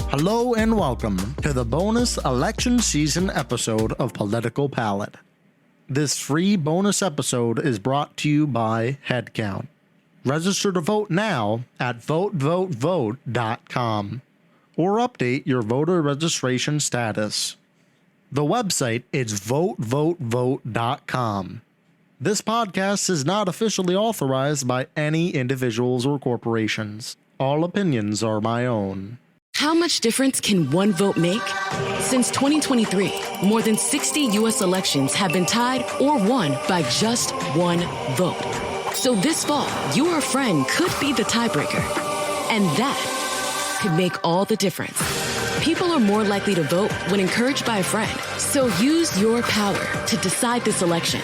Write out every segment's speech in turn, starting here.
Hello and welcome to the bonus election season episode of Political Palette. This free bonus episode is brought to you by Headcount. Register to vote now at votevotevote.com or update your voter registration status. The website is votevotevote.com. This podcast is not officially authorized by any individuals or corporations. All opinions are my own. How much difference can one vote make? Since 2023, more than 60 U.S. elections have been tied or won by just one vote. So this fall, your friend could be the tiebreaker. And that could make all the difference. People are more likely to vote when encouraged by a friend. So use your power to decide this election.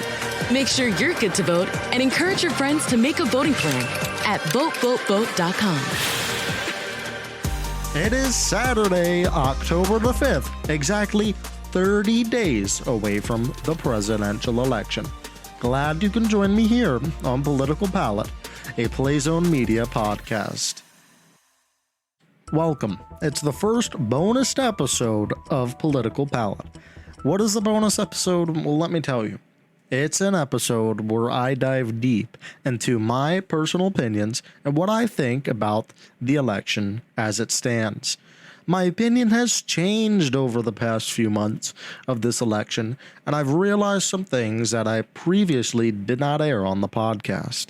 Make sure you're good to vote and encourage your friends to make a voting plan at votevotevote.com. It is Saturday, October the 5th, exactly 30 days away from the presidential election. Glad you can join me here on Political Palette, a Playzone Media podcast. Welcome. It's the first bonus episode of Political Palette. What is the bonus episode? Well, let me tell you. It's an episode where I dive deep into my personal opinions and what I think about the election as it stands. My opinion has changed over the past few months of this election, and I've realized some things that I previously did not air on the podcast.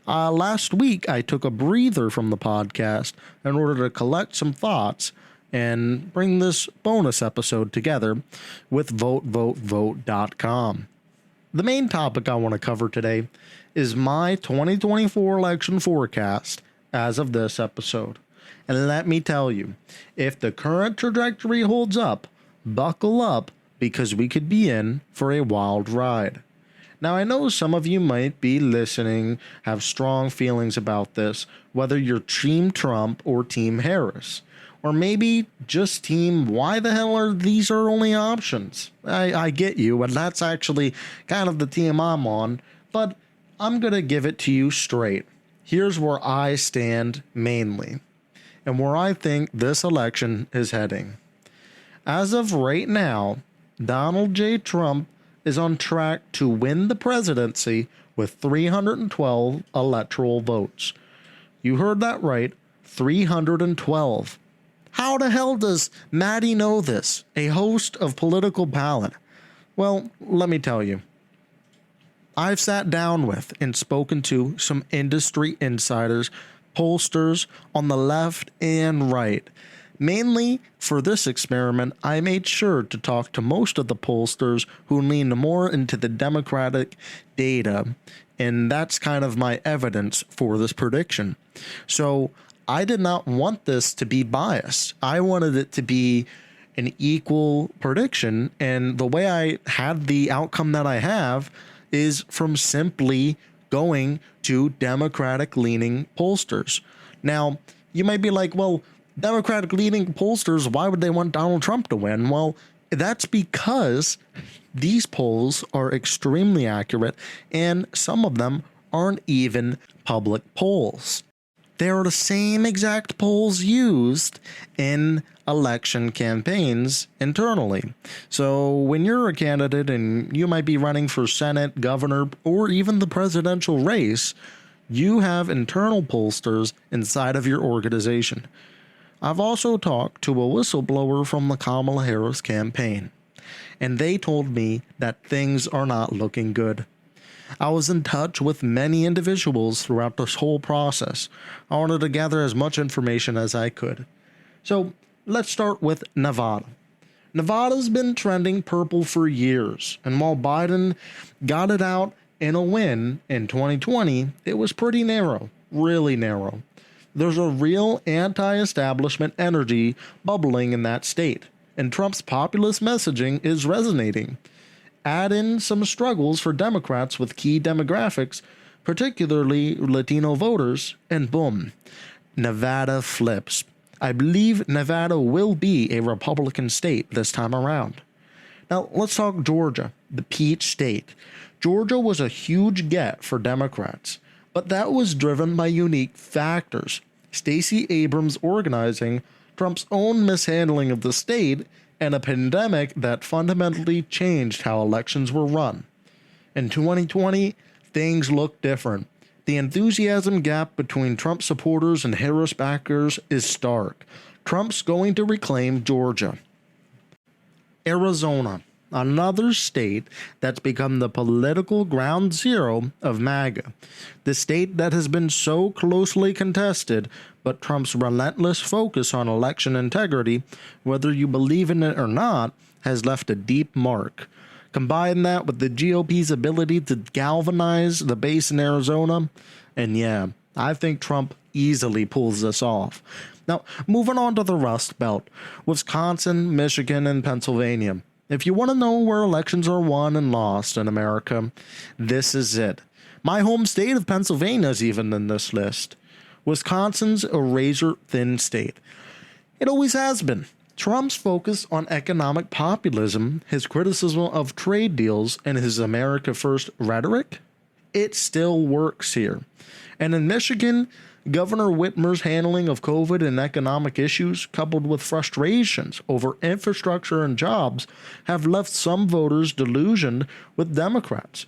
Last week, I took a breather from the podcast in order to collect some thoughts and bring this bonus episode together with votevotevote.com. The main topic I want to cover today is my 2024 election forecast as of this episode. And let me tell you, if the current trajectory holds up, buckle up because we could be in for a wild ride. Now, I know some of you might be listening, have strong feelings about this, whether you're Team Trump or Team Harris. Or maybe just team, why the hell are these our only options? I get you, and that's actually kind of the team I'm on, but I'm going to give it to you straight. Here's where I stand mainly, and where I think this election is heading. As of right now, Donald J. Trump is on track to win the presidency with 312 electoral votes. You heard that right, 312. How the hell does Maddie know this, a host of Political Palette? Well, let me tell you. I've sat down with and spoken to some industry insiders, pollsters on the left and right. Mainly for this experiment, I made sure to talk to most of the pollsters who lean more into the Democratic data, and that's kind of my evidence for this prediction. So I did not want this to be biased. I wanted it to be an equal prediction, and the way I had the outcome that I have is from simply going to Democratic-leaning pollsters. Now, you might be like, well, Democratic-leaning pollsters, why would they want Donald Trump to win? Well, that's because these polls are extremely accurate, and some of them aren't even public polls. They are the same exact polls used in election campaigns internally. So when you're a candidate and you might be running for Senate, governor, or even the presidential race, you have internal pollsters inside of your organization. I've also talked to a whistleblower from the Kamala Harris campaign, and they told me that things are not looking good. I was in touch with many individuals throughout this whole process. I wanted to gather as much information as I could. So let's start with Nevada. Nevada's been trending purple for years, and while Biden got it out in a win in 2020, it was pretty narrow, really narrow. There's a real anti-establishment energy bubbling in that state, and Trump's populist messaging is resonating. Add in some struggles for Democrats with key demographics, particularly Latino voters, and boom, Nevada flips. I believe Nevada will be a Republican state this time around. Now, let's talk Georgia, the peach state. Georgia was a huge get for Democrats, but that was driven by unique factors. Stacey Abrams organizing, Trump's own mishandling of the state, and a pandemic that fundamentally changed how elections were run. In 2020, things look different. The enthusiasm gap between Trump supporters and Harris backers is stark. Trump's going to reclaim Georgia. Arizona, another state that's become the political ground zero of MAGA. The state that has been so closely contested, but Trump's relentless focus on election integrity, whether you believe in it or not, has left a deep mark. Combine that with the GOP's ability to galvanize the base in Arizona, and yeah, I think Trump easily pulls this off. Now, moving on to the Rust Belt, Wisconsin, Michigan, and Pennsylvania. If you want to know where elections are won and lost in America, this is it. My home state of Pennsylvania is even in this list. Wisconsin's a razor-thin state. It always has been. Trump's focus on economic populism, his criticism of trade deals, and his America First rhetoric, it still works here. And in Michigan, Governor Whitmer's handling of COVID and economic issues, coupled with frustrations over infrastructure and jobs, have left some voters delusioned with Democrats.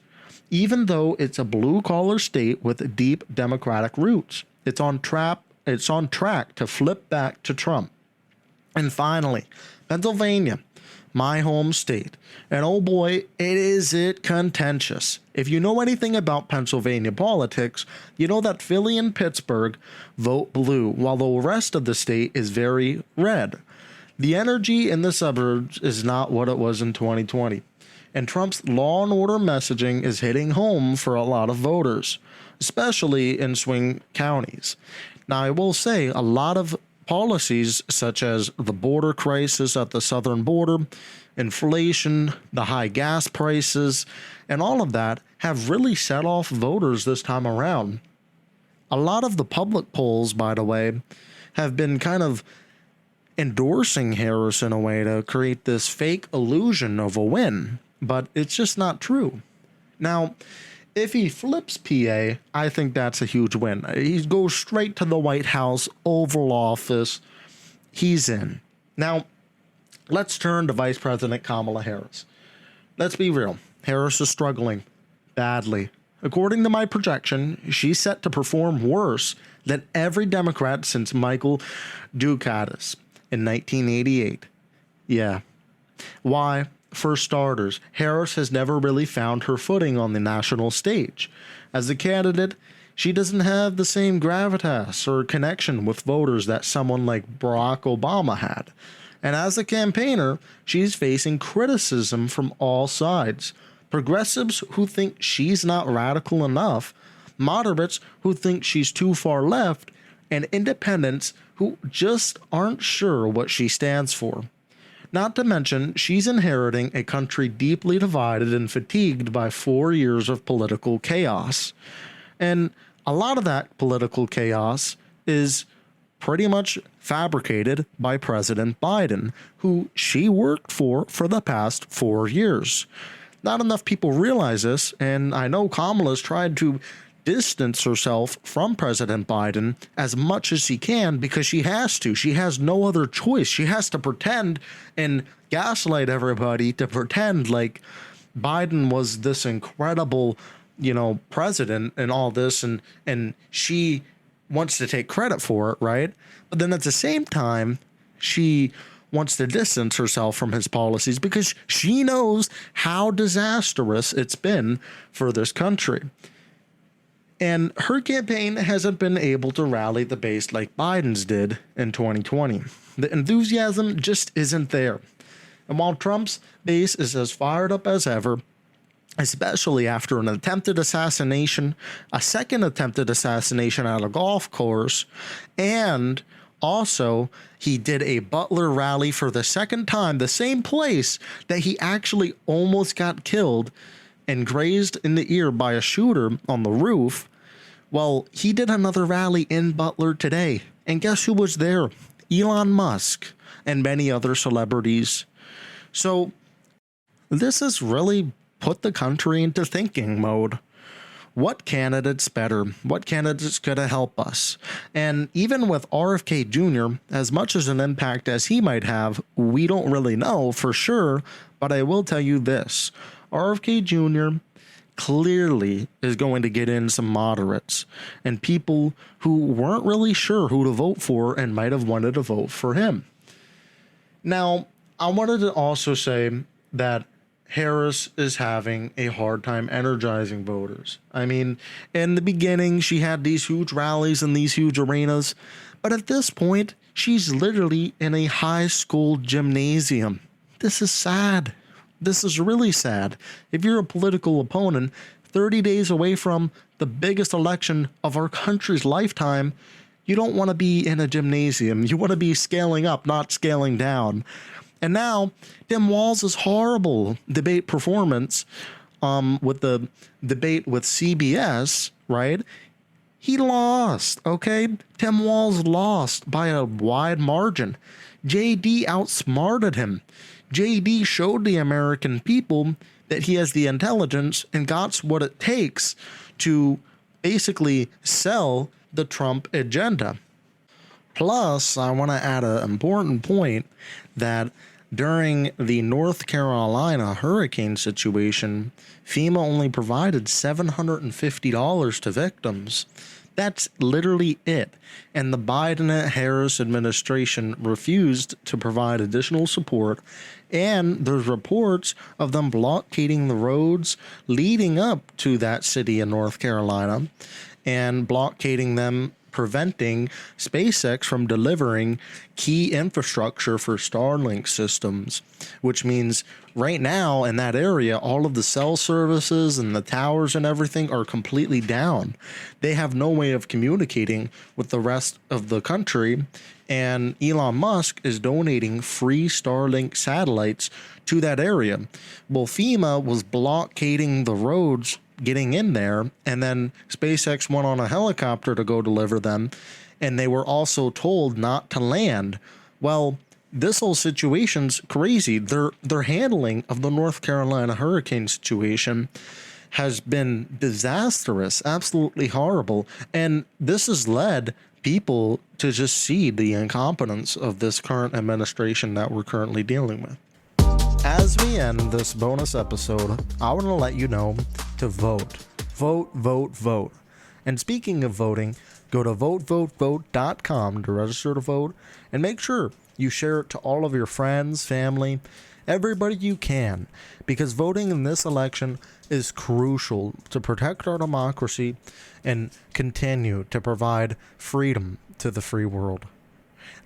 Even though it's a blue-collar state with deep Democratic roots, it's on track to flip back to Trump. And finally, Pennsylvania, my home state. And oh boy, is it contentious. If you know anything about Pennsylvania politics, you know that Philly and Pittsburgh vote blue, while the rest of the state is very red. The energy in the suburbs is not what it was in 2020. And Trump's law and order messaging is hitting home for a lot of voters, especially in swing counties. Now, I will say a lot of policies such as the border crisis at the southern border, inflation, the high gas prices, and all of that have really set off voters this time around. A lot of the public polls, by the way, have been kind of endorsing Harris in a way to create this fake illusion of a win, but it's just not true. Now, if he flips PA, I think that's a huge win. He goes straight to the White House, Oval Office. He's in. Now, let's turn to Vice President Kamala Harris. Let's be real. Harris is struggling badly. According to my projection, she's set to perform worse than every Democrat since Michael Dukakis in 1988. Yeah. Why? For starters, Harris has never really found her footing on the national stage. As a candidate, she doesn't have the same gravitas or connection with voters that someone like Barack Obama had. And as a campaigner, she's facing criticism from all sides. Progressives who think she's not radical enough, moderates who think she's too far left, and independents who just aren't sure what she stands for. Not to mention, she's inheriting a country deeply divided and fatigued by 4 years of political chaos. And a lot of that political chaos is pretty much fabricated by President Biden, who she worked for the past 4 years. Not enough people realize this, and I know Kamala's tried to distance herself from President Biden as much as she can because she has to. She has no other choice. She has to pretend and gaslight everybody to pretend like Biden was this incredible, president and all this, and she wants to take credit for it, right? But then at the same time, she wants to distance herself from his policies because she knows how disastrous it's been for this country. And her campaign hasn't been able to rally the base like Biden's did in 2020. The enthusiasm just isn't there. And while Trump's base is as fired up as ever, especially after an attempted assassination, a second attempted assassination at a golf course, and also he did a Butler rally for the second time, the same place that he actually almost got killed and grazed in the ear by a shooter on the roof. Well, he did another rally in Butler today. And guess who was there? Elon Musk and many other celebrities. So this has really put the country into thinking mode. what candidate's better, what candidate's going to help us. And even with RFK Jr., as much as an impact as he might have, we don't really know for sure, but I will tell you this. RFK Jr. clearly is going to get in some moderates and people who weren't really sure who to vote for and might have wanted to vote for him. Now, I wanted to also say that Harris is having a hard time energizing voters. I mean, in the beginning, she had these huge rallies in these huge arenas, but at this point, she's literally in a high school gymnasium. This is sad. This is really sad. If you're a political opponent, 30 days away from the biggest election of our country's lifetime, you don't want to be in a gymnasium. You want to be scaling up, not scaling down. And now, Tim Walz's horrible debate performance with the debate with CBS, right? He lost, okay? Tim Walz lost by a wide margin. JD outsmarted him. JD showed the American people that he has the intelligence and got what it takes to basically sell the Trump agenda. Plus, I want to add an important point that during the North Carolina hurricane situation, FEMA only provided $750 to victims. That's literally it. And the Biden-Harris administration refused to provide additional support. And there's reports of them blockading the roads leading up to that city in North Carolina and blockading them, preventing SpaceX from delivering key infrastructure for Starlink systems, which means right now in that area, all of the cell services and the towers and everything are completely down. They have no way of communicating with the rest of the country. And Elon Musk is donating free Starlink satellites to that area. Well, FEMA was blockading the roads getting in there, and then SpaceX went on a helicopter to go deliver them, and they were also told not to land. Well, this whole situation's crazy. Their handling of the North Carolina hurricane situation has been disastrous, absolutely horrible, and this has led people to just see the incompetence of this current administration that we're currently dealing with. As we end this bonus episode, I want to let you know to vote. Vote, vote, vote. And speaking of voting, go to votevotevote.com to register to vote, and make sure you share it to all of your friends, family, everybody you can, because voting in this election is crucial to protect our democracy and continue to provide freedom to the free world.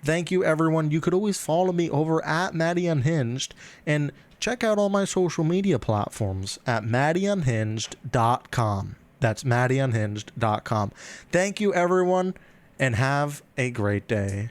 Thank you, everyone. You could always follow me over at Maddie Unhinged and check out all my social media platforms at maddieunhinged.com. That's maddieunhinged.com. Thank you, everyone, and have a great day.